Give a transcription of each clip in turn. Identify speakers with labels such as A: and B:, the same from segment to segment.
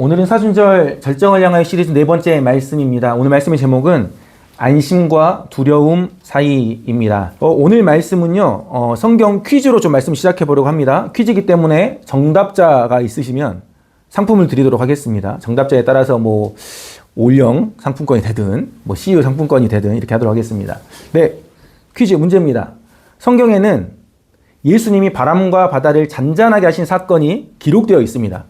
A: 오늘은 사순절 절정을 향하여 시리즈 네 번째 말씀입니다. 오늘 말씀의 제목은 안심과 두려움 사이입니다. 오늘 말씀은요, 성경 퀴즈로 좀 말씀 시작해 보려고 합니다. 퀴즈이기 때문에 정답자가 있으시면 상품을 드리도록 하겠습니다. 정답자에 따라서 올영 상품권이 되든 CU 상품권이 되든 이렇게 하도록 하겠습니다. 네, 퀴즈 문제입니다. 성경에는 예수님이 바람과 바다를 잔잔하게 하신 사건이 기록되어 있습니다.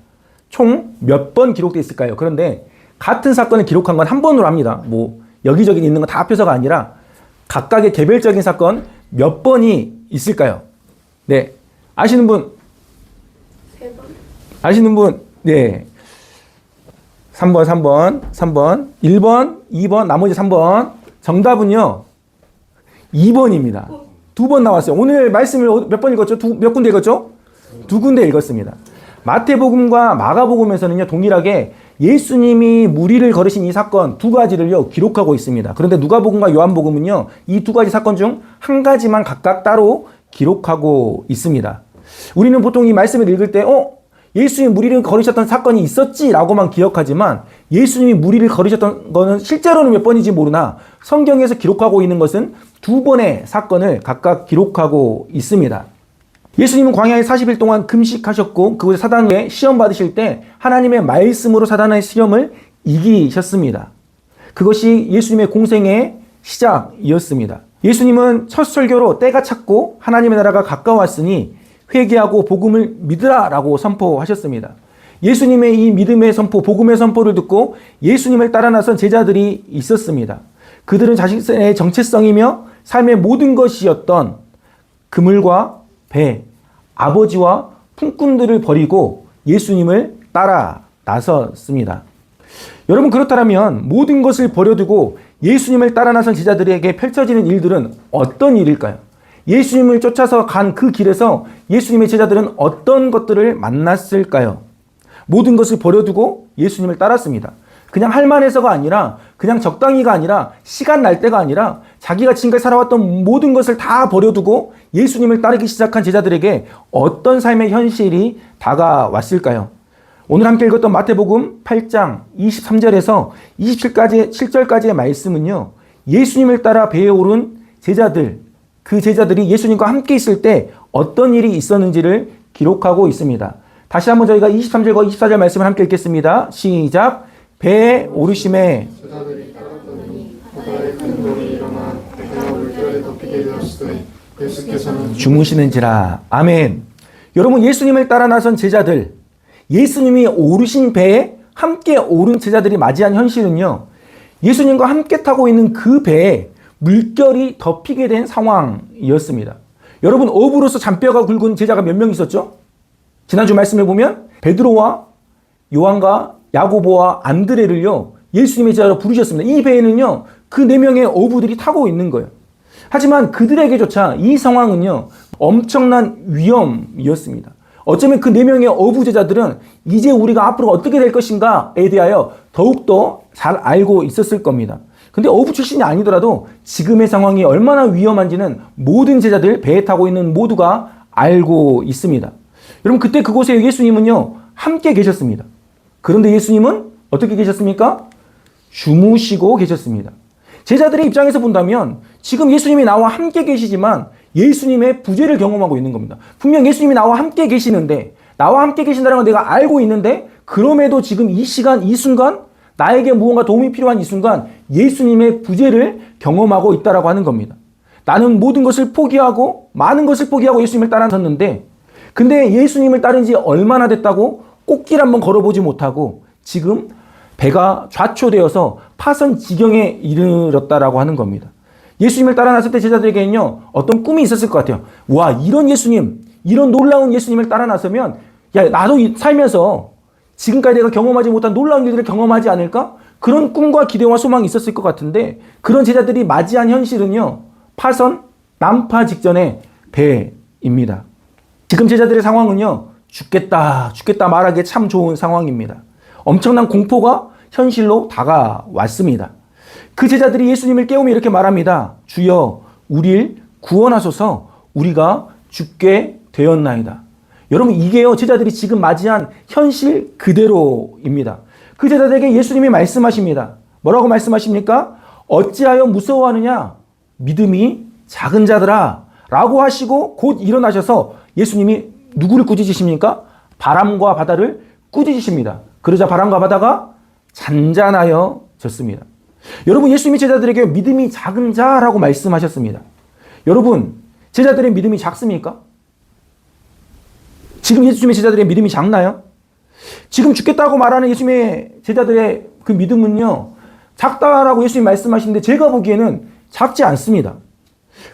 A: 총 몇 번 기록되어 있을까요? 그런데 같은 사건을 기록한 건 한 번으로 합니다. 여기저기 있는 거 다 합해서가 아니라 각각의 개별적인 사건 몇 번이 있을까요? 네, 아시는 분?
B: 3번.
A: 아시는 분? 네. 3번, 1번, 2번, 나머지 3번. 정답은요, 2번입니다. 두 번 나왔어요. 오늘 말씀을 몇 번 읽었죠? 몇 군데 읽었죠? 두 군데 읽었습니다. 마태복음과 마가복음에서는요, 동일하게 예수님이 무리를 걸으신 이 사건 두 가지를요, 기록하고 있습니다. 그런데 누가복음과 요한복음은요, 이 두 가지 사건 중 한 가지만 각각 따로 기록하고 있습니다. 우리는 보통 이 말씀을 읽을 때, 예수님이 무리를 걸으셨던 사건이 있었지라고만 기억하지만 예수님이 무리를 걸으셨던 거는 실제로는 몇 번인지 모르나 성경에서 기록하고 있는 것은 두 번의 사건을 각각 기록하고 있습니다. 예수님은 광야에 40일 동안 금식하셨고 그곳에 사단의 시험 받으실 때 하나님의 말씀으로 사단의 시험을 이기셨습니다. 그것이 예수님의 공생의 시작이었습니다. 예수님은 첫 설교로 때가 찼고 하나님의 나라가 가까웠으니 회개하고 복음을 믿으라라고 선포하셨습니다. 예수님의 이 믿음의 선포, 복음의 선포를 듣고 예수님을 따라 나선 제자들이 있었습니다. 그들은 자신의 정체성이며 삶의 모든 것이었던 그물과 배, 아버지와 품꾼들을 버리고 예수님을 따라 나섰습니다. 여러분, 그렇다면 모든 것을 버려두고 예수님을 따라 나선 제자들에게 펼쳐지는 일들은 어떤 일일까요? 예수님을 쫓아서 간 그 길에서 예수님의 제자들은 어떤 것들을 만났을까요? 모든 것을 버려두고 예수님을 따랐습니다. 그냥 할만해서가 아니라, 그냥 적당히가 아니라, 시간 날 때가 아니라 자기가 지금까지 살아왔던 모든 것을 다 버려두고 예수님을 따르기 시작한 제자들에게 어떤 삶의 현실이 다가왔을까요? 오늘 함께 읽었던 마태복음 8장 23절에서 27절까지의 말씀은요, 예수님을 따라 배에 오른 제자들, 그 제자들이 예수님과 함께 있을 때 어떤 일이 있었는지를 기록하고 있습니다. 다시 한번 저희가 23절과 24절 말씀을 함께 읽겠습니다. 시작. 배에 오르심에
B: 제자들이 따랐더니 바다에 큰 돌이 일어나 배가 물결에 덮이게 되었으되 예수께서는
A: 주무시는지라. 아멘. 여러분, 예수님을 따라 나선 제자들, 예수님이 오르신 배에 함께 오른 제자들이 맞이한 현실은요, 예수님과 함께 타고 있는 그 배에 물결이 덮이게 된 상황이었습니다. 여러분, 어부로서 잔뼈가 굵은 제자가 몇 명 있었죠? 지난주 말씀을 보면 베드로와 요한과 야고보와 안드레를요, 예수님의 제자로 부르셨습니다. 이 배에는요, 그 4명의 어부들이 타고 있는 거예요. 하지만 그들에게조차 이 상황은요, 엄청난 위험이었습니다. 어쩌면 그 4명의 어부 제자들은 이제 우리가 앞으로 어떻게 될 것인가에 대하여 더욱더 잘 알고 있었을 겁니다. 근데 어부 출신이 아니더라도 지금의 상황이 얼마나 위험한지는 모든 제자들, 배에 타고 있는 모두가 알고 있습니다. 여러분, 그때 그곳에 예수님은요, 함께 계셨습니다. 그런데 예수님은 어떻게 계셨습니까? 주무시고 계셨습니다. 제자들의 입장에서 본다면 지금 예수님이 나와 함께 계시지만 예수님의 부재를 경험하고 있는 겁니다. 분명 예수님이 나와 함께 계시는데, 나와 함께 계신다는 걸 내가 알고 있는데, 그럼에도 지금 이 시간, 이 순간, 나에게 무언가 도움이 필요한 이 순간 예수님의 부재를 경험하고 있다라고 하는 겁니다. 나는 모든 것을 포기하고, 많은 것을 포기하고 예수님을 따라섰는데, 근데 예수님을 따른 지 얼마나 됐다고 꽃길 한번 걸어보지 못하고 지금 배가 좌초되어서 파선 지경에 이르렀다라고 하는 겁니다. 예수님을 따라 나섰을 때 제자들에게는요, 어떤 꿈이 있었을 것 같아요. 와, 이런 예수님, 이런 놀라운 예수님을 따라 나서면, 야, 나도 살면서 지금까지 내가 경험하지 못한 놀라운 일들을 경험하지 않을까? 그런 꿈과 기대와 소망이 있었을 것 같은데, 그런 제자들이 맞이한 현실은요, 파선, 난파 직전의 배입니다. 지금 제자들의 상황은요, 죽겠다 말하기에 참 좋은 상황입니다. 엄청난 공포가 현실로 다가왔습니다. 그 제자들이 예수님을 깨우며 이렇게 말합니다. 주여, 우리를 구원하소서, 우리가 죽게 되었나이다. 여러분 이게요 제자들이 지금 맞이한 현실 그대로입니다. 그 제자들에게 예수님이 말씀하십니다. 뭐라고 말씀하십니까? 어찌하여 무서워하느냐? 믿음이 작은 자들아 라고 하시고 곧 일어나셔서 예수님이 누구를 꾸짖으십니까? 바람과 바다를 꾸짖으십니다. 그러자 바람과 바다가 잔잔하여졌습니다. 여러분 예수님이 제자들에게 믿음이 작은 자라고 말씀하셨습니다. 여러분 제자들의 믿음이 작습니까? 지금 예수님의 제자들의 믿음이 작나요? 지금 죽겠다고 말하는 예수님의 제자들의 그 믿음은요 작다라고 예수님이 말씀하시는데 제가 보기에는 작지 않습니다.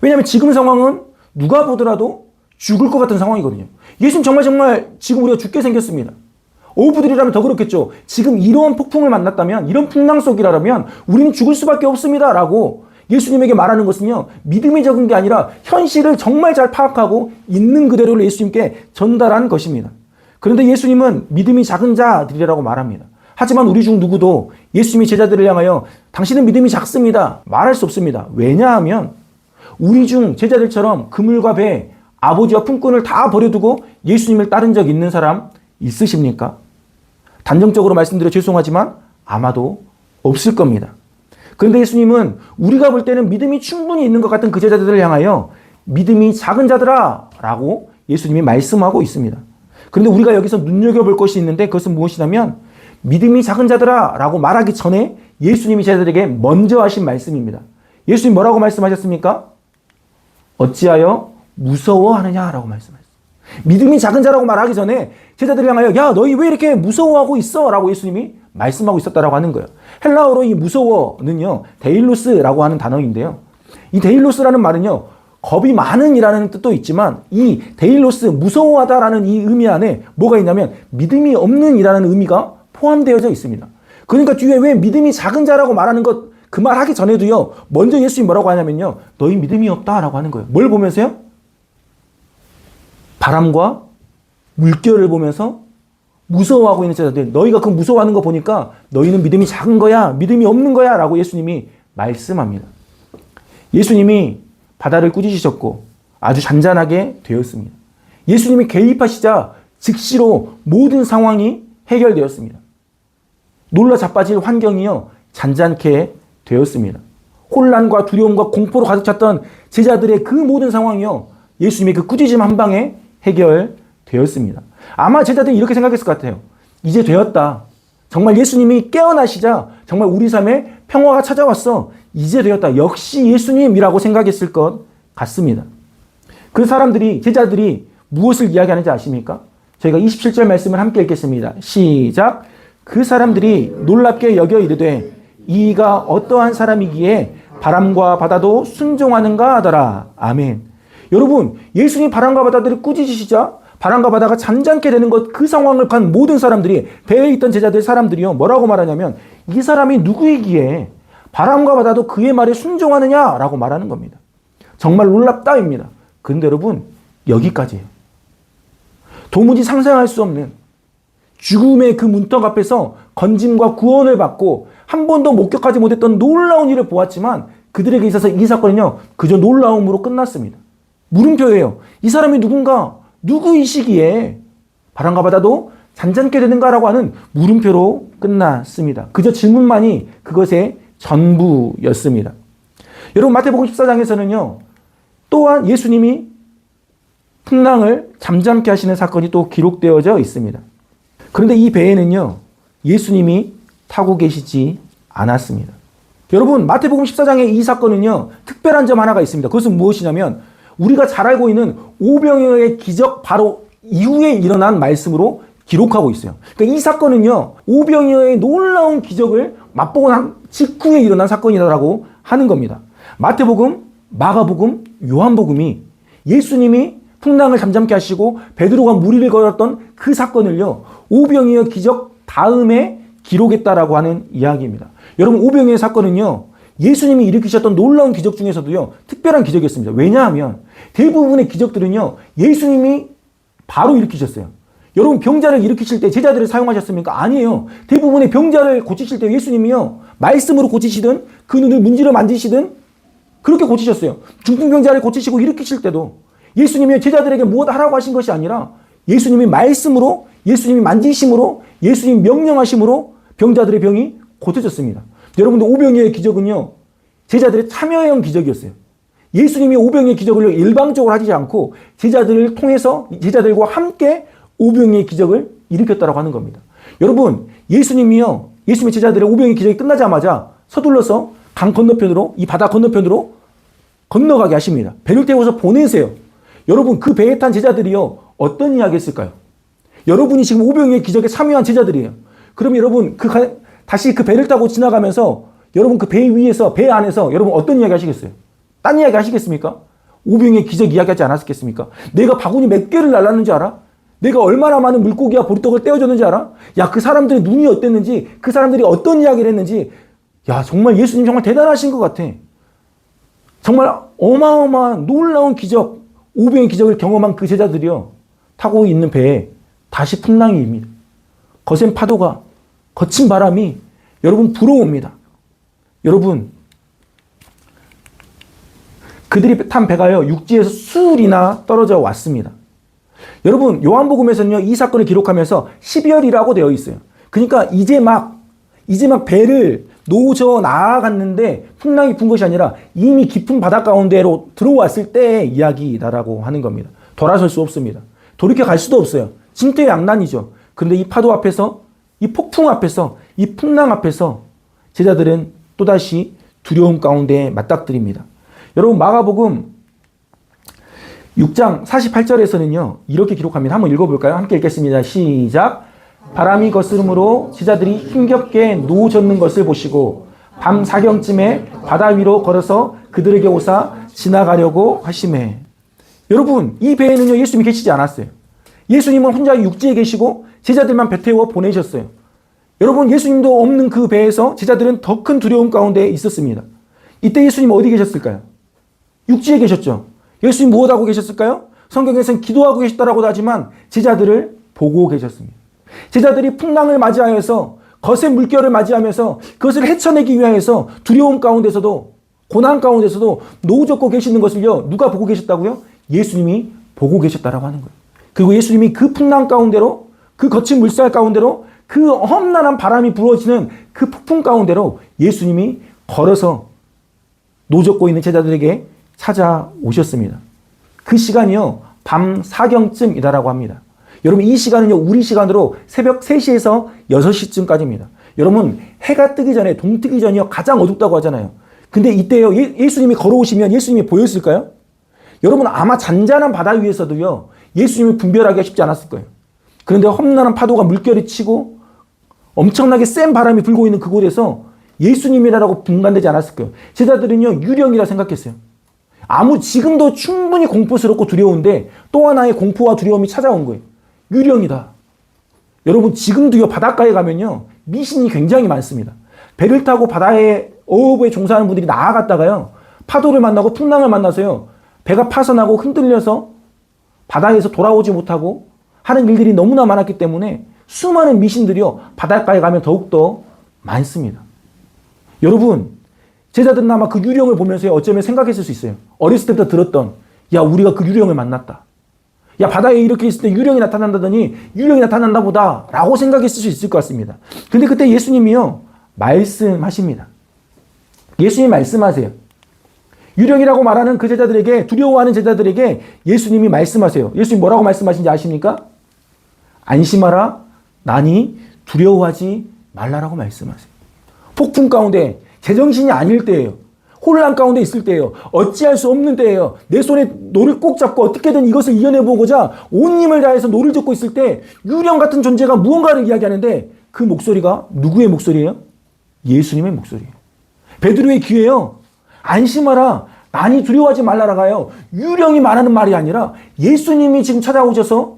A: 왜냐하면 지금 상황은 누가 보더라도 죽을 것 같은 상황이거든요. 예수님 정말 지금 우리가 죽게 생겼습니다. 어부들이라면 더 그렇겠죠. 지금 이런 폭풍을 만났다면, 이런 풍랑 속이라면 우리는 죽을 수밖에 없습니다 라고 예수님에게 말하는 것은요 믿음이 적은 게 아니라 현실을 정말 잘 파악하고 있는 그대로를 예수님께 전달한 것입니다. 그런데 예수님은 믿음이 작은 자들이라고 말합니다. 하지만 우리 중 누구도 예수님이 제자들을 향하여 당신은 믿음이 작습니다 말할 수 없습니다. 왜냐하면 우리 중 제자들처럼 그물과 배, 아버지와 품꾼을 다 버려두고 예수님을 따른 적 있는 사람 있으십니까? 단정적으로 말씀드려 죄송하지만 아마도 없을 겁니다. 그런데 예수님은 우리가 볼 때는 믿음이 충분히 있는 것 같은 그 제자들을 향하여 믿음이 작은 자들아 라고 예수님이 말씀하고 있습니다. 그런데 우리가 여기서 눈여겨볼 것이 있는데 그것은 무엇이냐면 믿음이 작은 자들아 라고 말하기 전에 예수님이 제자들에게 먼저 하신 말씀입니다. 예수님 뭐라고 말씀하셨습니까? 어찌하여 무서워하느냐 라고 말씀하셨어요. 믿음이 작은 자라고 말하기 전에 제자들을 향하여 야 너희 왜 이렇게 무서워하고 있어? 라고 예수님이 말씀하고 있었다라고 하는 거예요. 헬라어로 이 무서워는요 데일로스라고 하는 단어인데요. 이 데일로스라는 말은요 겁이 많은 이라는 뜻도 있지만 이 데일로스 무서워하다라는 이 의미 안에 뭐가 있냐면 믿음이 없는 이라는 의미가 포함되어져 있습니다. 그러니까 뒤에 왜 믿음이 작은 자라고 말하는 것 그 말 하기 전에도요 먼저 예수님이 뭐라고 하냐면요 너희 믿음이 없다라고 하는 거예요. 뭘 보면서요? 바람과 물결을 보면서 무서워하고 있는 제자들 너희가 그 무서워하는 거 보니까 너희는 믿음이 작은 거야 믿음이 없는 거야 라고 예수님이 말씀합니다. 예수님이 바다를 꾸짖으셨고 아주 잔잔하게 되었습니다. 예수님이 개입하시자 즉시로 모든 상황이 해결되었습니다. 놀라 자빠질 환경이요 잔잔케 되었습니다. 혼란과 두려움과 공포로 가득 찼던 제자들의 그 모든 상황이요 예수님의 그 꾸짖음 한 방에 해결되었습니다. 아마 제자들이 이렇게 생각했을 것 같아요. 이제 되었다. 정말 예수님이 깨어나시자 정말 우리 삶에 평화가 찾아왔어. 이제 되었다. 역시 예수님이라고 생각했을 것 같습니다. 그 사람들이 제자들이 무엇을 이야기하는지 아십니까? 저희가 27절 말씀을 함께 읽겠습니다. 시작. 그 사람들이 놀랍게 여겨 이르되 이가 어떠한 사람이기에 바람과 바다도 순종하는가 하더라. 아멘. 여러분 예수님 바람과 바다들을 꾸짖으시자 바람과 바다가 잔잔케 되는 것 그 상황을 본 모든 사람들이 배에 있던 제자들 사람들이요 뭐라고 말하냐면 이 사람이 누구이기에 바람과 바다도 그의 말에 순종하느냐라고 말하는 겁니다. 정말 놀랍다입니다. 그런데 여러분 여기까지예요. 도무지 상상할 수 없는 죽음의 그 문턱 앞에서 건짐과 구원을 받고 한 번도 목격하지 못했던 놀라운 일을 보았지만 그들에게 있어서 이 사건은요 그저 놀라움으로 끝났습니다. 물음표예요. 이 사람이 누구이시기에 바람과 바다도 잔잔케 되는가라고 하는 물음표로 끝났습니다. 그저 질문만이 그것의 전부였습니다. 여러분 마태복음 14장에서는요 또한 예수님이 풍랑을 잠잠케 하시는 사건이 또 기록되어져 있습니다. 그런데 이 배에는요 예수님이 타고 계시지 않았습니다. 여러분 마태복음 14장의 이 사건은요 특별한 점 하나가 있습니다. 그것은 무엇이냐면 우리가 잘 알고 있는 오병이어의 기적 바로 이후에 일어난 말씀으로 기록하고 있어요. 그러니까 이 사건은요 오병이어의 놀라운 기적을 맛보고 난 직후에 일어난 사건이라고 하는 겁니다. 마태복음, 마가복음, 요한복음이 예수님이 풍랑을 잠잠케 하시고 베드로가 무리를 걸었던 그 사건을요 오병이어 기적 다음에 기록했다라고 하는 이야기입니다. 여러분 오병이어 사건은요 예수님이 일으키셨던 놀라운 기적 중에서도요 특별한 기적이었습니다. 왜냐하면 대부분의 기적들은요 예수님이 바로 일으키셨어요. 여러분 병자를 일으키실 때 제자들을 사용하셨습니까? 아니에요. 대부분의 병자를 고치실 때 예수님이요 말씀으로 고치시든 그 눈을 문지러 만지시든 그렇게 고치셨어요. 중풍병자를 고치시고 일으키실 때도 예수님이 제자들에게 무엇 하라고 하신 것이 아니라 예수님이 말씀으로, 예수님이 만지심으로, 예수님이 명령하심으로 병자들의 병이 고쳐졌습니다. 여러분들 오병이의 기적은요, 제자들의 참여형 기적이었어요. 예수님이 오병이의 기적을 일방적으로 하지 않고 제자들을 통해서 제자들과 함께 오병이의 기적을 일으켰다고 하는 겁니다. 여러분, 예수님이요, 예수님의 제자들의 오병이의 기적이 끝나자마자 서둘러서 강 건너편으로, 이 바다 건너편으로 건너가게 하십니다. 배를 태워서 보내세요. 여러분, 그 배에 탄 제자들이요, 어떤 이야기 했을까요? 여러분이 지금 오병이의 기적에 참여한 제자들이에요. 그럼 여러분, 다시 그 배를 타고 지나가면서 여러분 그 배 위에서, 배 안에서 여러분 어떤 이야기 하시겠어요? 딴 이야기 하시겠습니까? 오병이의 기적 이야기하지 않았겠습니까? 내가 바구니 몇 개를 날랐는지 알아? 내가 얼마나 많은 물고기와 보리떡을 떼어줬는지 알아? 야, 그 사람들의 눈이 어땠는지, 그 사람들이 어떤 이야기를 했는지, 야, 정말 예수님 정말 대단하신 것 같아. 정말 어마어마한 놀라운 기적, 오병의 기적을 경험한 그 제자들이요, 타고 있는 배에 다시 풍랑이 입니다. 거센 파도가, 거친 바람이 여러분 불어옵니다. 여러분, 그들이 탄 배가요, 육지에서 수울이나 떨어져 왔습니다. 여러분, 요한복음에서는요, 이 사건을 기록하면서 12월이라고 되어 있어요. 그러니까 이제 막 배를 놓쳐 나아갔는데 풍랑이 분 것이 아니라 이미 깊은 바다 가운데로 들어왔을 때의 이야기다라고 하는 겁니다. 돌아설 수 없습니다. 돌이켜 갈 수도 없어요. 진퇴양난이죠. 그런데 이 파도 앞에서, 이 폭풍 앞에서, 이 풍랑 앞에서 제자들은 또다시 두려움 가운데 맞닥뜨립니다. 여러분, 마가복음 6장 48절에서는요, 이렇게 기록합니다. 한번 읽어볼까요? 함께 읽겠습니다. 시작. 바람이 거스름으로 제자들이 힘겹게 노젓는 것을 보시고 밤 사경쯤에 바다 위로 걸어서 그들에게 오사 지나가려고 하시매. 여러분, 이 배에는요, 예수님이 계시지 않았어요. 예수님은 혼자 육지에 계시고 제자들만 배 태워 보내셨어요. 여러분, 예수님도 없는 그 배에서 제자들은 더 큰 두려움 가운데 있었습니다. 이때 예수님 어디 계셨을까요? 육지에 계셨죠. 예수님 무엇하고 계셨을까요? 성경에서는 기도하고 계셨다라고도 하지만 제자들을 보고 계셨습니다. 제자들이 풍랑을 맞이하여서 거센 물결을 맞이하면서 그것을 헤쳐내기 위하여서 두려움 가운데서도, 고난 가운데서도 노젓고 계시는 것을요, 누가 보고 계셨다고요? 예수님이 보고 계셨다라고 하는 거예요. 그리고 예수님이 그 풍랑 가운데로, 그 거친 물살 가운데로, 그 험난한 바람이 불어지는 그 폭풍 가운데로 예수님이 걸어서 노젓고 있는 제자들에게 찾아오셨습니다. 그 시간이요, 밤 사경쯤이다라고 합니다. 여러분, 이 시간은요, 우리 시간으로 새벽 3시에서 6시쯤까지입니다. 여러분, 해가 뜨기 전에, 동 뜨기 전이요, 가장 어둡다고 하잖아요. 근데 이때요, 예수님이 걸어오시면 예수님이 보였을까요? 여러분, 아마 잔잔한 바다 위에서도요, 예수님을 분별하기가 쉽지 않았을 거예요. 그런데 험난한 파도가 물결이 치고 엄청나게 센 바람이 불고 있는 그곳에서 예수님이라고 분간되지 않았을 거예요. 제자들은요, 유령이라 생각했어요. 지금도 충분히 공포스럽고 두려운데 또 하나의 공포와 두려움이 찾아온 거예요. 유령이다. 여러분, 지금도요, 바닷가에 가면요, 미신이 굉장히 많습니다. 배를 타고 바다에 어업에 종사하는 분들이 나아갔다가요, 파도를 만나고 풍랑을 만나서요, 배가 파선하고 흔들려서 바다에서 돌아오지 못하고 하는 일들이 너무나 많았기 때문에 수많은 미신들이요, 바닷가에 가면 더욱더 많습니다. 여러분, 제자들은 아마 그 유령을 보면서 어쩌면 생각했을 수 있어요. 어렸을 때부터 들었던, 야, 우리가 그 유령을 만났다. 야, 바다에 이렇게 있을 때 유령이 나타난다더니 유령이 나타난다 보다 라고 생각했을 수 있을 것 같습니다. 근데 그때 예수님이요, 말씀하십니다. 예수님이 말씀하세요. 유령이라고 말하는 그 제자들에게, 두려워하는 제자들에게 예수님이 말씀하세요. 예수님 뭐라고 말씀하신지 아십니까? 안심하라, 나니 두려워하지 말라라고 말씀하세요. 폭풍 가운데 제정신이 아닐 때예요. 혼란 가운데 있을 때예요. 어찌할 수 없는 때예요. 내 손에 노를 꼭 잡고 어떻게든 이것을 이겨내보고자 온 힘을 다해서 노를 젓고 있을 때 유령 같은 존재가 무언가를 이야기하는데 그 목소리가 누구의 목소리예요? 예수님의 목소리예요. 베드로의 귀에요, 안심하라, 많이 두려워하지 말라라가요, 유령이 말하는 말이 아니라 예수님이 지금 찾아오셔서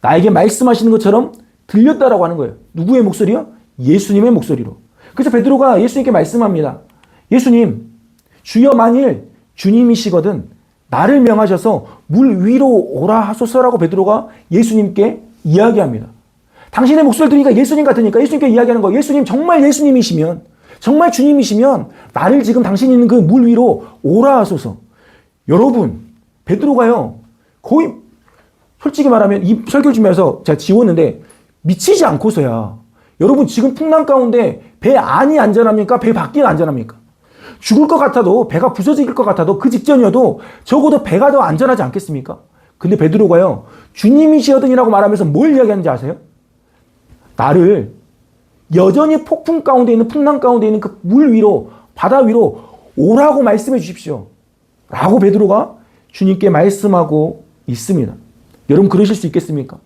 A: 나에게 말씀하시는 것처럼 들렸다라고 하는 거예요. 누구의 목소리요? 예수님의 목소리로. 그래서 베드로가 예수님께 말씀합니다. 예수님, 주여, 만일 주님이시거든 나를 명하셔서 물 위로 오라 하소서라고 베드로가 예수님께 이야기합니다. 당신의 목소리를 들으니까 예수님 같으니까 예수님께 이야기하는 거예요. 예수님, 정말 예수님이시면, 정말 주님이시면 나를 지금 당신이 있는 그 물 위로 오라 하소서. 여러분, 베드로가요, 거의 솔직히 말하면 이 설교 중에서 제가 지웠는데 미치지 않고서야 여러분 지금 풍랑 가운데 배 안이 안전합니까? 배 밖이 안전합니까? 죽을 것 같아도 배가 부서질 것 같아도 그 직전이어도 적어도 배가 더 안전하지 않겠습니까? 근데 베드로가요 주님이시거든이라고 말하면서 뭘 이야기하는지 아세요? 나를 여전히 폭풍 가운데 있는 풍랑 가운데 있는 그 물 위로 바다 위로 오라고 말씀해 주십시오 라고 베드로가 주님께 말씀하고 있습니다. 여러분 그러실 수 있겠습니까?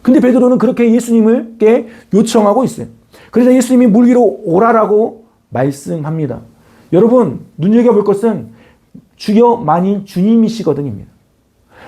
A: 근데 베드로는 그렇게 예수님께 요청하고 있어요. 그래서 예수님이 물 위로 오라라고 말씀합니다. 여러분 눈여겨볼 것은 주여 만인 주님이시거든입니다.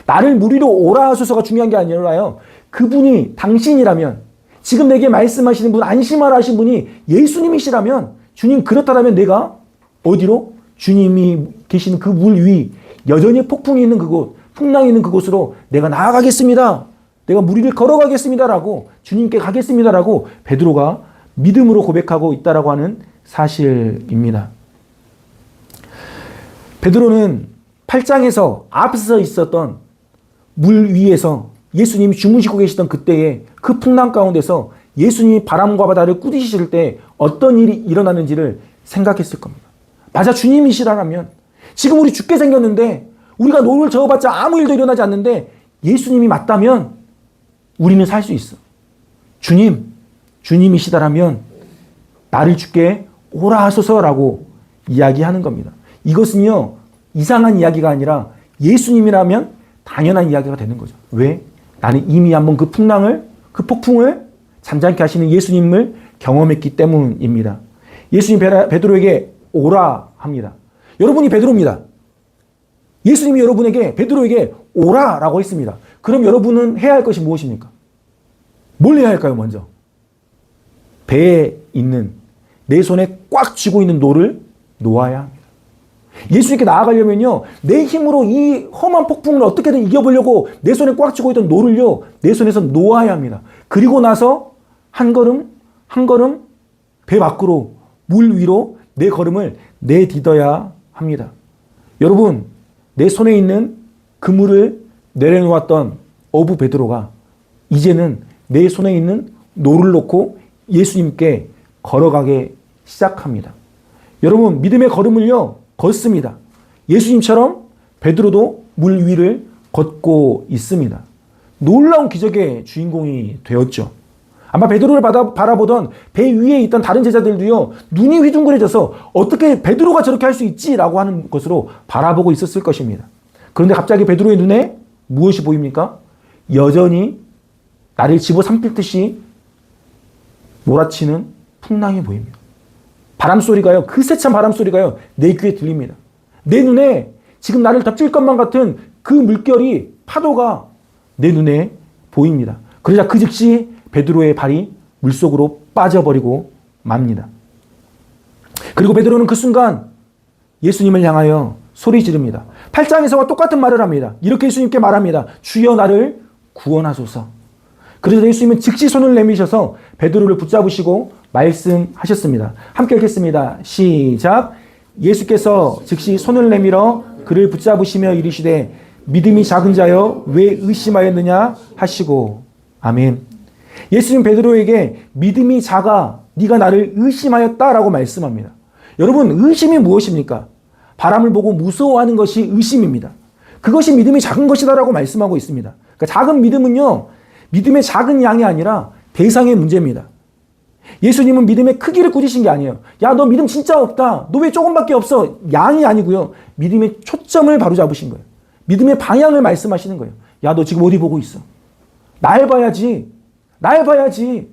A: 나를 물 위로 오라 하소서가 중요한 게 아니라요. 그분이 당신이라면 지금 내게 말씀하시는 분 안심하라 하신 분이 예수님이시라면 주님 그렇다면 내가 어디로? 주님이 계시는 그 물 위 여전히 폭풍이 있는 그곳 풍랑이 있는 그곳으로 내가 나아가겠습니다. 내가 물 위를 걸어가겠습니다라고 주님께 가겠습니다라고 베드로가 믿음으로 고백하고 있다라고 하는 사실입니다. 베드로는 8장에서 앞서 있었던 물 위에서 예수님이 주무시고 계시던 그때에 그 풍랑 가운데서 예수님이 바람과 바다를 꾸짖으실 때 어떤 일이 일어나는지를 생각했을 겁니다. 맞아 주님이시라면 지금 우리 죽게 생겼는데 우리가 노를 저어봤자 아무 일도 일어나지 않는데 예수님이 맞다면 우리는 살 수 있어. 주님이시다라면 나를 죽게 오라 하소서라고 이야기하는 겁니다. 이것은요 이상한 이야기가 아니라 예수님이라면 당연한 이야기가 되는 거죠. 왜? 나는 이미 한번 그 풍랑을 그 폭풍을 잠잠케 하시는 예수님을 경험했기 때문입니다. 예수님 베드로에게 오라 합니다. 여러분이 베드로입니다. 예수님이 여러분에게 베드로에게 오라라고 했습니다. 그럼 여러분은 해야 할 것이 무엇입니까? 뭘 해야 할까요? 먼저 배에 있는 내 손에 꽉 쥐고 있는 노를 놓아야 합니다. 예수님께 나아가려면요 내 힘으로 이 험한 폭풍을 어떻게든 이겨보려고 내 손에 꽉 쥐고 있던 노를요 내 손에서 놓아야 합니다. 그리고 나서 한 걸음 한 걸음 배 밖으로 물 위로 내 걸음을 내딛어야 합니다. 여러분 내 손에 있는 그물을 내려놓았던 어부 베드로가 이제는 내 손에 있는 노를 놓고 예수님께 걸어가게 시작합니다. 여러분 믿음의 걸음을요 걷습니다. 예수님처럼 베드로도 물 위를 걷고 있습니다. 놀라운 기적의 주인공이 되었죠. 아마 베드로를 바라보던 배 위에 있던 다른 제자들도요 눈이 휘둥그레져서 어떻게 베드로가 저렇게 할 수 있지라고 하는 것으로 바라보고 있었을 것입니다. 그런데 갑자기 베드로의 눈에 무엇이 보입니까? 여전히 나를 집어삼킬 몰아치는 풍랑이 보입니다. 바람소리가요 그 세찬 바람소리가요 내 귀에 들립니다. 내 눈에 지금 나를 덮칠 것만 같은 그 물결이 파도가 내 눈에 보입니다. 그러자 그 즉시 베드로의 발이 물속으로 빠져버리고 맙니다. 그리고 베드로는 그 순간 예수님을 향하여 소리 지릅니다. 8장에서와 똑같은 말을 합니다. 이렇게 예수님께 말합니다. 주여 나를 구원하소서. 그래서 예수님은 즉시 손을 내미셔서 베드로를 붙잡으시고 말씀하셨습니다. 함께 읽겠습니다. 시작. 예수께서 즉시 손을 내밀어 그를 붙잡으시며 이르시되 믿음이 작은 자여 왜 의심하였느냐 하시고 아멘. 예수님 베드로에게 믿음이 작아 네가 나를 의심하였다라고 말씀합니다. 여러분 의심이 무엇입니까? 바람을 보고 무서워하는 것이 의심입니다. 그것이 믿음이 작은 것이다라고 말씀하고 있습니다. 그러니까 작은 믿음은요 믿음의 작은 양이 아니라 대상의 문제입니다. 예수님은 믿음의 크기를 꾸짖으신 게 아니에요. 야, 너 믿음 진짜 없다. 너 왜 조금밖에 없어? 양이 아니고요. 믿음의 초점을 바로 잡으신 거예요. 믿음의 방향을 말씀하시는 거예요. 야, 너 지금 어디 보고 있어? 날 봐야지. 날 봐야지.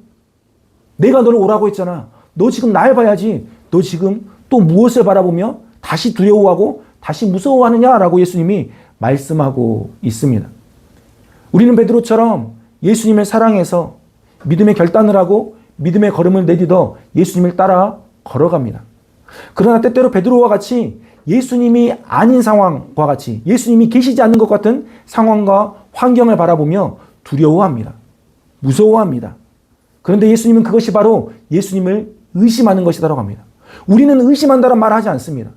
A: 내가 너를 오라고 했잖아. 너 지금 날 봐야지. 너 지금 또 무엇을 바라보며 다시 두려워하고 다시 무서워하느냐라고 예수님이 말씀하고 있습니다. 우리는 베드로처럼 예수님을 사랑해서 믿음의 결단을 하고 믿음의 걸음을 내딛어 예수님을 따라 걸어갑니다. 그러나 때때로 베드로와 같이 예수님이 아닌 상황과 같이 예수님이 계시지 않는 것 같은 상황과 환경을 바라보며 두려워합니다. 무서워합니다. 그런데 예수님은 그것이 바로 예수님을 의심하는 것이다라고 합니다. 우리는 의심한다는 말을 하지 않습니다.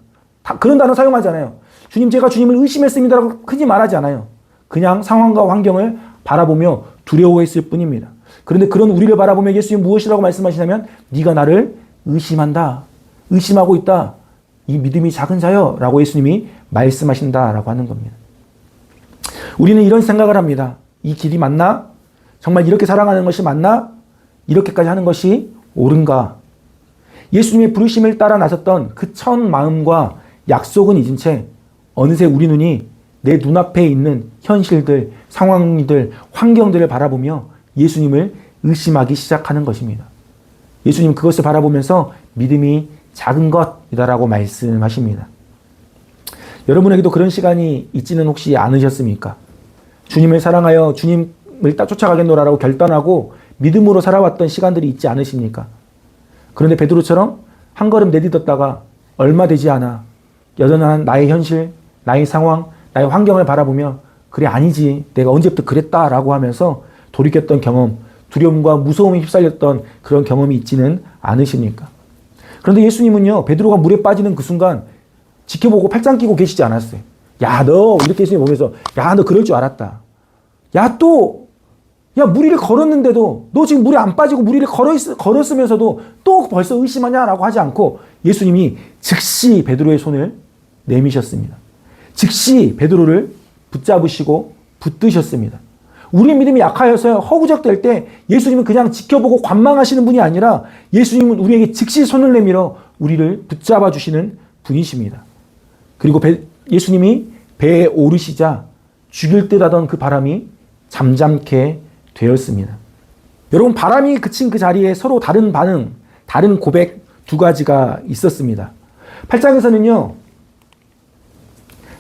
A: 그런 단어 사용하지 않아요. 주님 제가 주님을 의심했습니다라고 크게 말하지 않아요. 그냥 상황과 환경을 바라보며 두려워했을 뿐입니다. 그런데 그런 우리를 바라보며 예수님 무엇이라고 말씀하시냐면 네가 나를 의심한다. 의심하고 있다. 이 믿음이 작은 자여 라고 예수님이 말씀하신다라고 하는 겁니다. 우리는 이런 생각을 합니다. 이 길이 맞나? 정말 이렇게 살아가는 것이 맞나? 이렇게까지 하는 것이 옳은가? 예수님의 부르심을 따라 나섰던 그 첫 마음과 약속은 잊은 채 어느새 우리 눈이 내 눈앞에 있는 현실들, 상황들, 환경들을 바라보며 예수님을 의심하기 시작하는 것입니다. 예수님 그것을 바라보면서 믿음이 작은 것이다라고 말씀하십니다. 여러분에게도 그런 시간이 있지는 혹시 않으셨습니까? 주님을 사랑하여 주님을 쫓아가겠노라라고 결단하고 믿음으로 살아왔던 시간들이 있지 않으십니까? 그런데 베드로처럼 한 걸음 내딛었다가 얼마 되지 않아 여전한 나의 현실, 나의 상황, 나의 환경을 바라보며 그래 아니지 내가 언제부터 그랬다라고 하면서 돌이켰던 경험, 두려움과 무서움에 휩쓸렸던 그런 경험이 있지는 않으십니까? 그런데 예수님은요 베드로가 물에 빠지는 그 순간 지켜보고 팔짱 끼고 계시지 않았어요. 야 너 이렇게 예수님 보면서 야 너 그럴 줄 알았다. 야 물 위를 걸었는데도 너 지금 물에 안 빠지고 물 위를 걸었으면서도 또 벌써 의심하냐라고 하지 않고 예수님이 즉시 베드로의 손을 내미셨습니다. 즉시 베드로를 붙잡으시고 붙드셨습니다. 우리의 믿음이 약하여서 허구적될 때 예수님은 그냥 지켜보고 관망하시는 분이 아니라 예수님은 우리에게 즉시 손을 내밀어 우리를 붙잡아 주시는 분이십니다. 그리고 예수님이 배에 오르시자 죽일 듯 하던 그 바람이 잠잠케 되었습니다. 여러분 바람이 그친 그 자리에 서로 다른 반응, 다른 고백 두 가지가 있었습니다. 8장에서는요.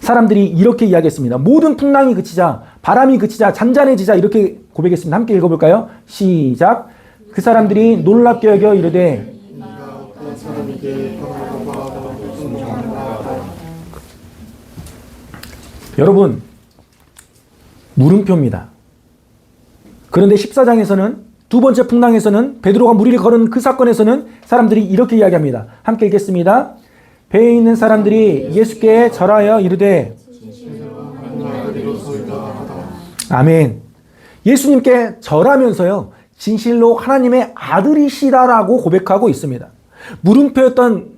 A: 사람들이 이렇게 이야기했습니다. 모든 풍랑이 그치자, 바람이 그치자, 잔잔해지자 이렇게 고백했습니다. 함께 읽어볼까요? 시작. 그 사람들이 놀랍게 여겨 이르되 여러분 물음표입니다. 그런데 14장에서는 두 번째 풍랑에서는 베드로가 물 위를 걸은 그 사건에서는 사람들이 이렇게 이야기합니다. 함께 읽겠습니다. 배에 있는 사람들이 예수께 절하여 이르되 아멘. 예수님께 절하면서요 진실로 하나님의 아들이시다라고 고백하고 있습니다. 물음표였던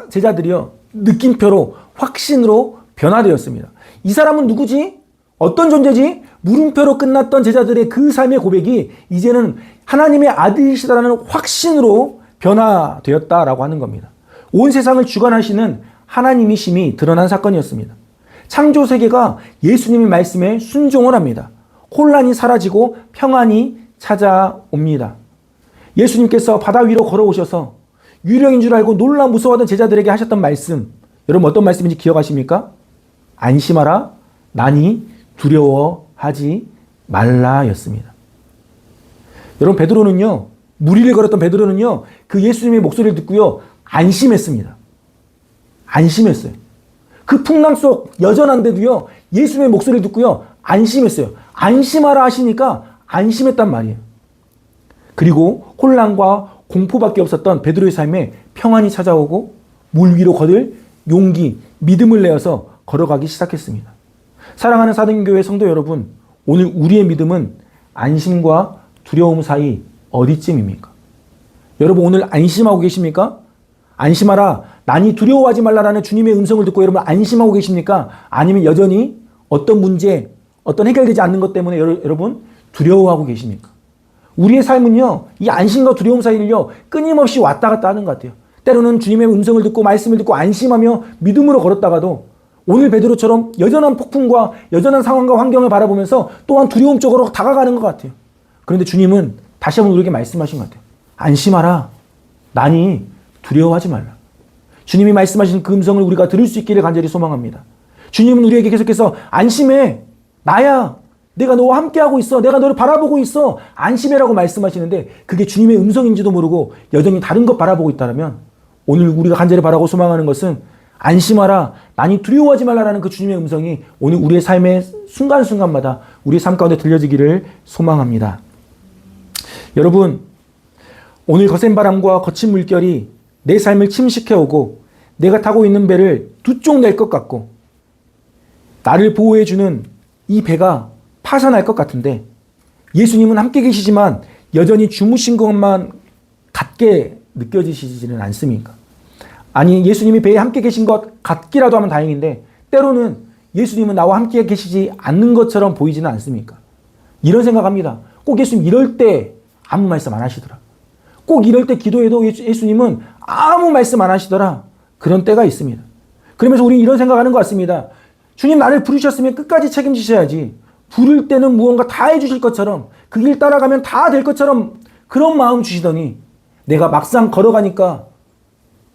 A: 제자들이요 느낌표로 확신으로 변화되었습니다. 이 사람은 누구지? 어떤 존재지? 물음표로 끝났던 제자들의 그 삶의 고백이 이제는 하나님의 아들이시다라는 확신으로 변화되었다라고 하는 겁니다. 온 세상을 주관하시는 하나님이심이 드러난 사건이었습니다. 창조 세계가 예수님의 말씀에 순종을 합니다. 혼란이 사라지고 평안이 찾아옵니다. 예수님께서 바다 위로 걸어오셔서 유령인 줄 알고 놀라 무서워하던 제자들에게 하셨던 말씀, 여러분 어떤 말씀인지 기억하십니까? 안심하라, 나니 두려워하지 말라였습니다. 여러분 베드로는요, 물 위를 걸었던 베드로는요, 그 예수님의 목소리를 듣고요, 안심했습니다. 안심했어요. 그 풍랑 속 여전한데도요, 예수님의 목소리를 듣고요, 안심했어요. 안심하라 하시니까 안심했단 말이에요. 그리고 혼란과 공포밖에 없었던 베드로의 삶에 평안이 찾아오고 물 위로 걷을 용기, 믿음을 내어서 걸어가기 시작했습니다. 사랑하는 사등교회 성도 여러분, 오늘 우리의 믿음은 안심과 두려움 사이 어디쯤입니까? 여러분 오늘 안심하고 계십니까? 안심하라, 나니 두려워하지 말라라는 주님의 음성을 듣고 여러분 안심하고 계십니까? 아니면 여전히 어떤 문제, 어떤 해결되지 않는 것 때문에 여러분 두려워하고 계십니까? 우리의 삶은요, 이 안심과 두려움 사이를요, 끊임없이 왔다 갔다 하는 것 같아요. 때로는 주님의 음성을 듣고 말씀을 듣고 안심하며 믿음으로 걸었다가도 오늘 베드로처럼 여전한 폭풍과 여전한 상황과 환경을 바라보면서 또한 두려움 쪽으로 다가가는 것 같아요. 그런데 주님은 다시 한번 우리에게 말씀하신 것 같아요. 안심하라. 나니 두려워하지 말라. 주님이 말씀하신 그 음성을 우리가 들을 수 있기를 간절히 소망합니다. 주님은 우리에게 계속해서 안심해. 나야. 내가 너와 함께하고 있어. 내가 너를 바라보고 있어. 안심해라고 말씀하시는데 그게 주님의 음성인지도 모르고 여전히 다른 것 바라보고 있다면 오늘 우리가 간절히 바라고 소망하는 것은 안심하라. 나니 두려워하지 말라라는 그 주님의 음성이 오늘 우리의 삶의 순간순간마다 우리의 삶 가운데 들려지기를 소망합니다. 여러분, 오늘 거센 바람과 거친 물결이 내 삶을 침식해오고 내가 타고 있는 배를 두 쪽 낼 것 같고 나를 보호해주는 이 배가 파산할 것 같은데 예수님은 함께 계시지만 여전히 주무신 것만 같게 느껴지시지는 않습니까? 아니, 예수님이 배에 함께 계신 것 같기라도 하면 다행인데 때로는 예수님은 나와 함께 계시지 않는 것처럼 보이지는 않습니까? 이런 생각합니다. 꼭 예수님 이럴 때 아무 말씀 안 하시더라. 꼭 이럴 때 기도해도 예수님은 아무 말씀 안 하시더라. 그런 때가 있습니다. 그러면서 우리는 이런 생각하는 것 같습니다. 주님 나를 부르셨으면 끝까지 책임지셔야지. 부를 때는 무언가 다 해주실 것처럼 그 길 따라가면 다 될 것처럼 그런 마음 주시더니 내가 막상 걸어가니까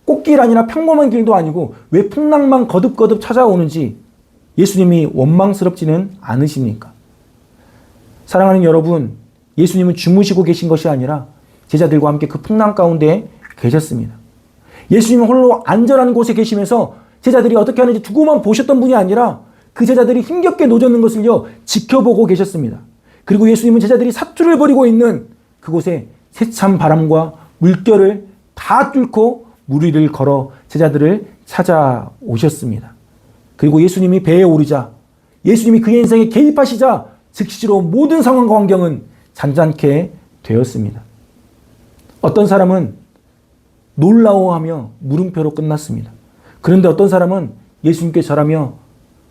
A: 꽃길 아니라 평범한 길도 아니고 왜 풍랑만 거듭거듭 찾아오는지 예수님이 원망스럽지는 않으십니까? 사랑하는 여러분, 예수님은 주무시고 계신 것이 아니라 제자들과 함께 그 풍랑 가운데 계셨습니다. 예수님은 홀로 안전한 곳에 계시면서 제자들이 어떻게 하는지 두고만 보셨던 분이 아니라 그 제자들이 힘겹게 노젓는 것을요 지켜보고 계셨습니다. 그리고 예수님은 제자들이 사투를 벌이고 있는 그곳에 세찬 바람과 물결을 다 뚫고 물 위를 걸어 제자들을 찾아오셨습니다. 그리고 예수님이 배에 오르자 예수님이 그의 인생에 개입하시자 즉시로 모든 상황과 환경은 잔잔케 되었습니다. 어떤 사람은 놀라워하며 물음표로 끝났습니다. 그런데 어떤 사람은 예수님께 절하며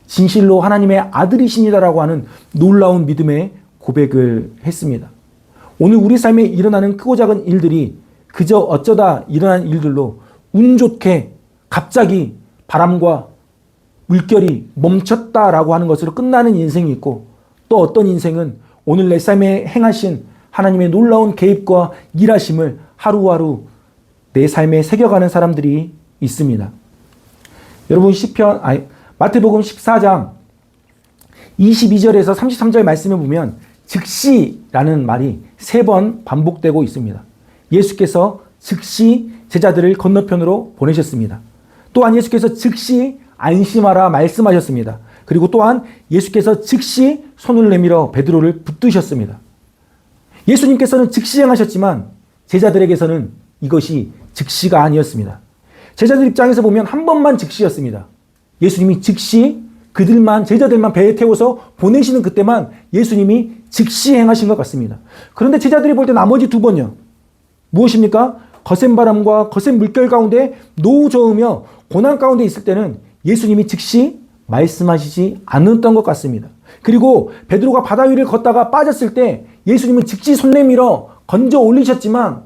A: 진실로 하나님의 아들이십니다라고 하는 놀라운 믿음의 고백을 했습니다. 오늘 우리 삶에 일어나는 크고 작은 일들이 그저 어쩌다 일어난 일들로 운 좋게 갑자기 바람과 물결이 멈췄다라고 하는 것으로 끝나는 인생이 있고 또 어떤 인생은 오늘 내 삶에 행하신 하나님의 놀라운 개입과 일하심을 하루하루 내 삶에 새겨가는 사람들이 있습니다. 여러분 마태복음 14장 22절에서 33절 말씀을 보면 즉시라는 말이 3번 반복되고 있습니다. 예수께서 즉시 제자들을 건너편으로 보내셨습니다. 또한 예수께서 즉시 안심하라 말씀하셨습니다. 그리고 또한 예수께서 즉시 손을 내밀어 베드로를 붙드셨습니다. 예수님께서는 즉시 행하셨지만 제자들에게서는 이것이 즉시가 아니었습니다. 제자들 입장에서 보면 한 번만 즉시였습니다. 예수님이 즉시 제자들만 배에 태워서 보내시는 그때만 예수님이 즉시 행하신 것 같습니다. 그런데 제자들이 볼 때 나머지 2번요. 무엇입니까? 거센 바람과 거센 물결 가운데 노저으며 고난 가운데 있을 때는 예수님이 즉시 말씀하시지 않았던 것 같습니다. 그리고 베드로가 바다 위를 걷다가 빠졌을 때 예수님은 즉시 손 내밀어 건져 올리셨지만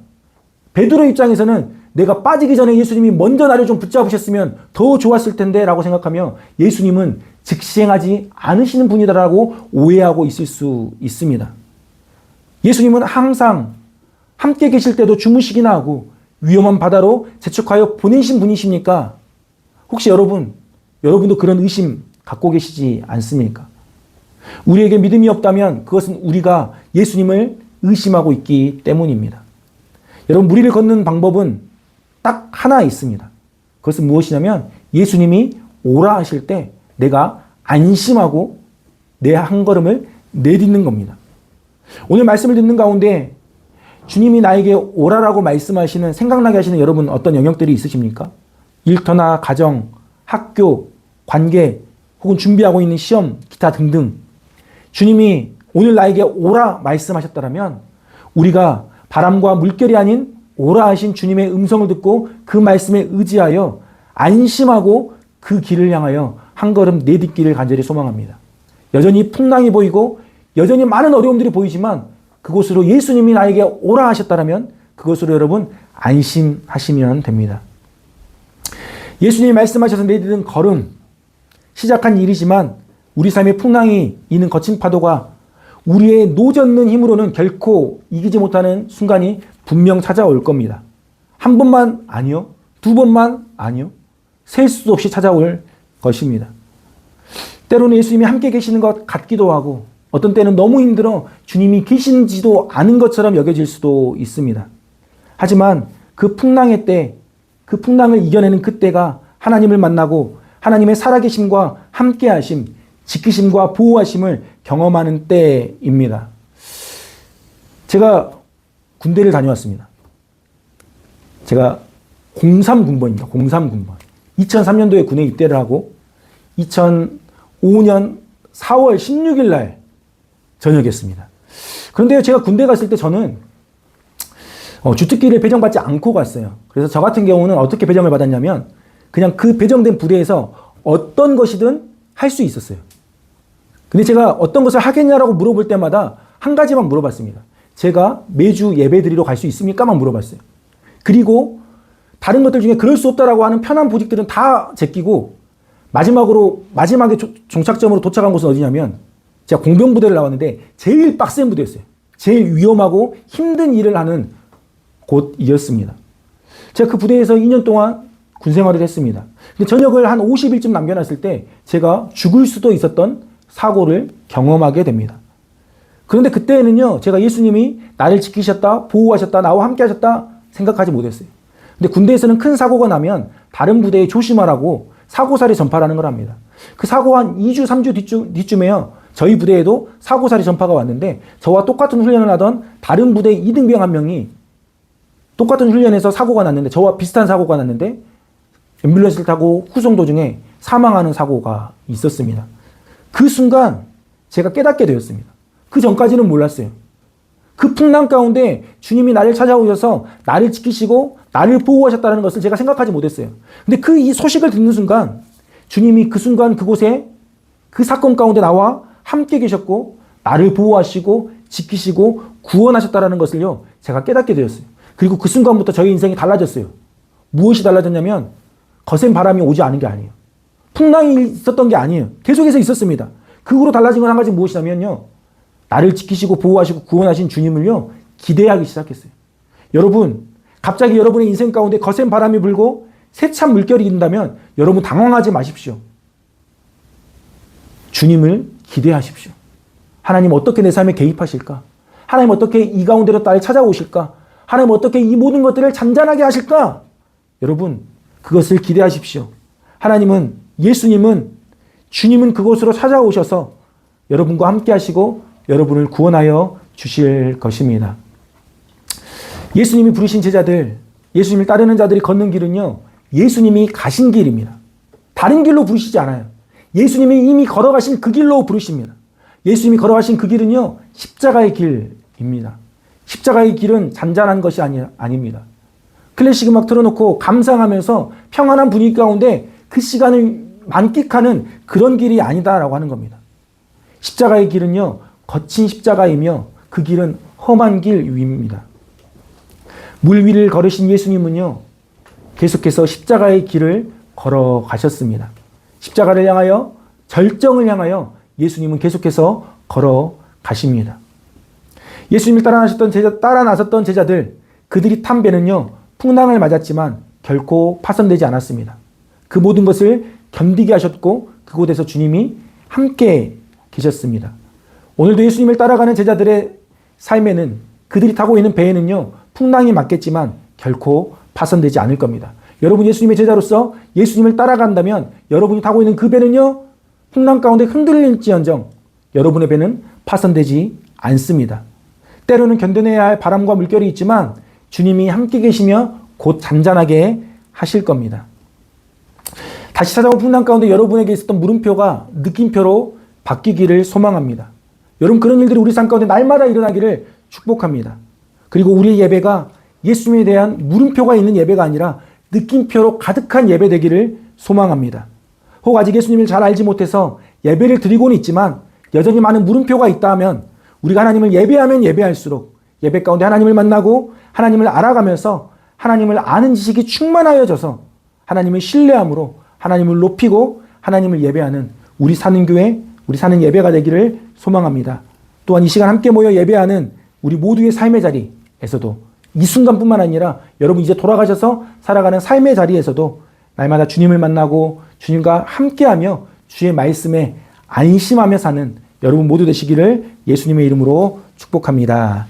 A: 베드로 입장에서는 내가 빠지기 전에 예수님이 먼저 나를 좀 붙잡으셨으면 더 좋았을 텐데 라고 생각하며 예수님은 즉시 행하지 않으시는 분이다라고 오해하고 있을 수 있습니다. 예수님은 항상 함께 계실 때도 주무시기나 하고 위험한 바다로 재촉하여 보내신 분이십니까? 혹시 여러분도 그런 의심 갖고 계시지 않습니까? 우리에게 믿음이 없다면 그것은 우리가 예수님을 의심하고 있기 때문입니다. 여러분, 무리를 걷는 방법은 딱 하나 있습니다. 그것은 무엇이냐면 예수님이 오라 하실 때 내가 안심하고 내 한 걸음을 내딛는 겁니다. 오늘 말씀을 듣는 가운데 주님이 나에게 오라라고 말씀하시는, 생각나게 하시는 여러분 어떤 영역들이 있으십니까? 일터나 가정, 학교, 관계, 혹은 준비하고 있는 시험, 기타 등등. 주님이 오늘 나에게 오라 말씀하셨다면 우리가 바람과 물결이 아닌 오라 하신 주님의 음성을 듣고 그 말씀에 의지하여 안심하고 그 길을 향하여 한 걸음 내딛기를 간절히 소망합니다. 여전히 풍랑이 보이고 여전히 많은 어려움들이 보이지만 그곳으로 예수님이 나에게 오라 하셨다면 그것으로 여러분 안심하시면 됩니다. 예수님이 말씀하셔서 내딛은 걸음, 시작한 일이지만 우리 삶의 풍랑이 있는 거친 파도가 우리의 노젓는 힘으로는 결코 이기지 못하는 순간이 분명 찾아올 겁니다. 한 번만 아니요. 2번만 아니요. 셀 수도 없이 찾아올 것입니다. 때로는 예수님이 함께 계시는 것 같기도 하고 어떤 때는 너무 힘들어 주님이 계신지도 않은 것처럼 여겨질 수도 있습니다. 하지만 그 풍랑의 때, 그 풍랑을 이겨내는 그때가 하나님을 만나고 하나님의 살아계심과 함께하심, 지키심과 보호하심을 경험하는 때입니다. 제가 군대를 다녀왔습니다. 제가 03군번입니다. 03군번. 2003년도에 군에 입대를 하고 2005년 4월 16일 날 저녁이었습니다. 그런데 제가 군대 갔을 때 저는 주특기를 배정받지 않고 갔어요. 그래서 저 같은 경우는 어떻게 배정을 받았냐면 그냥 그 배정된 부대에서 어떤 것이든 할 수 있었어요. 근데 제가 어떤 것을 하겠냐라고 물어볼 때마다 한 가지만 물어봤습니다. 제가 매주 예배 드리러 갈 수 있습니까?만 물어봤어요. 그리고 다른 것들 중에 그럴 수 없다라고 하는 편한 보직들은 다 제끼고 마지막에 종착점으로 도착한 곳은 어디냐면 제가 공병부대를 나왔는데 제일 빡센 부대였어요. 제일 위험하고 힘든 일을 하는 곳이었습니다. 제가 그 부대에서 2년 동안 군 생활을 했습니다. 근데 전역을 한 50일쯤 남겨놨을 때 제가 죽을 수도 있었던 사고를 경험하게 됩니다. 그런데 그때는요, 제가 예수님이 나를 지키셨다, 보호하셨다, 나와 함께 하셨다 생각하지 못했어요. 근데 군대에서는 큰 사고가 나면 다른 부대에 조심하라고 사고사리 전파라는 걸 합니다. 그 사고 한 2주, 3주 뒤쯤에요. 저희 부대에도 사고사리 전파가 왔는데 저와 똑같은 훈련을 하던 다른 부대 이등병 한 명이 똑같은 훈련에서 사고가 났는데 저와 비슷한 사고가 났는데 앰뷸런스를 타고 후송 도중에 사망하는 사고가 있었습니다. 그 순간 제가 깨닫게 되었습니다. 그 전까지는 몰랐어요. 그 풍랑 가운데 주님이 나를 찾아오셔서 나를 지키시고 나를 보호하셨다는 것을 제가 생각하지 못했어요. 근데 이 소식을 듣는 순간 주님이 그 순간 그곳에 그 사건 가운데 나와 함께 계셨고 나를 보호하시고 지키시고 구원하셨다는 것을요 제가 깨닫게 되었어요. 그리고 그 순간부터 저희 인생이 달라졌어요. 무엇이 달라졌냐면 거센 바람이 오지 않은 게 아니에요. 풍랑이 있었던 게 아니에요. 계속해서 있었습니다. 그 후로 달라진 건 한 가지 무엇이냐면요. 나를 지키시고 보호하시고 구원하신 주님을요. 기대하기 시작했어요. 여러분, 갑자기 여러분의 인생 가운데 거센 바람이 불고 세찬 물결이 있다면 여러분 당황하지 마십시오. 주님을 기대하십시오. 하나님 어떻게 내 삶에 개입하실까? 하나님 어떻게 이 가운데로 나를 찾아오실까? 하나님 어떻게 이 모든 것들을 잔잔하게 하실까? 여러분, 그것을 기대하십시오. 예수님은 주님은 그곳으로 찾아오셔서 여러분과 함께 하시고 여러분을 구원하여 주실 것입니다. 예수님이 부르신 제자들, 예수님을 따르는 자들이 걷는 길은요, 예수님이 가신 길입니다. 다른 길로 부르시지 않아요. 예수님이 이미 걸어가신 그 길로 부르십니다. 예수님이 걸어가신 그 길은요, 십자가의 길입니다. 십자가의 길은 잔잔한 것이 아닙니다. 클래식 음악 틀어놓고 감상하면서 평안한 분위기 가운데 그 시간을 만끽하는 그런 길이 아니다라고 하는 겁니다. 십자가의 길은요, 거친 십자가이며 그 길은 험한 길입니다. 물 위를 걸으신 예수님은요, 계속해서 십자가의 길을 걸어가셨습니다. 십자가를 향하여, 절정을 향하여 예수님은 계속해서 걸어가십니다. 예수님을 따라 나섰던 제자들, 그들이 탄 배는요, 풍랑을 맞았지만 결코 파손되지 않았습니다. 그 모든 것을 견디게 하셨고 그곳에서 주님이 함께 계셨습니다. 오늘도 예수님을 따라가는 제자들의 삶에는 그들이 타고 있는 배에는요, 풍랑이 맞겠지만 결코 파손되지 않을 겁니다. 여러분 예수님의 제자로서 예수님을 따라간다면 여러분이 타고 있는 그 배는요, 풍랑 가운데 흔들릴지언정 여러분의 배는 파손되지 않습니다. 때로는 견뎌내야 할 바람과 물결이 있지만 주님이 함께 계시며 곧 잔잔하게 하실 겁니다. 다시 찾아온 풍랑 가운데 여러분에게 있었던 물음표가 느낌표로 바뀌기를 소망합니다. 여러분 그런 일들이 우리 삶 가운데 날마다 일어나기를 축복합니다. 그리고 우리의 예배가 예수님에 대한 물음표가 있는 예배가 아니라 느낌표로 가득한 예배 되기를 소망합니다. 혹 아직 예수님을 잘 알지 못해서 예배를 드리고는 있지만 여전히 많은 물음표가 있다 하면 우리가 하나님을 예배하면 예배할수록 예배 가운데 하나님을 만나고 하나님을 알아가면서 하나님을 아는 지식이 충만하여져서 하나님을 신뢰함으로 하나님을 높이고 하나님을 예배하는 우리 사는 교회, 우리 사는 예배가 되기를 소망합니다. 또한 이 시간 함께 모여 예배하는 우리 모두의 삶의 자리에서도 이 순간뿐만 아니라 여러분 이제 돌아가셔서 살아가는 삶의 자리에서도 날마다 주님을 만나고 주님과 함께하며 주의 말씀에 안심하며 사는 여러분 모두 되시기를 예수님의 이름으로 축복합니다.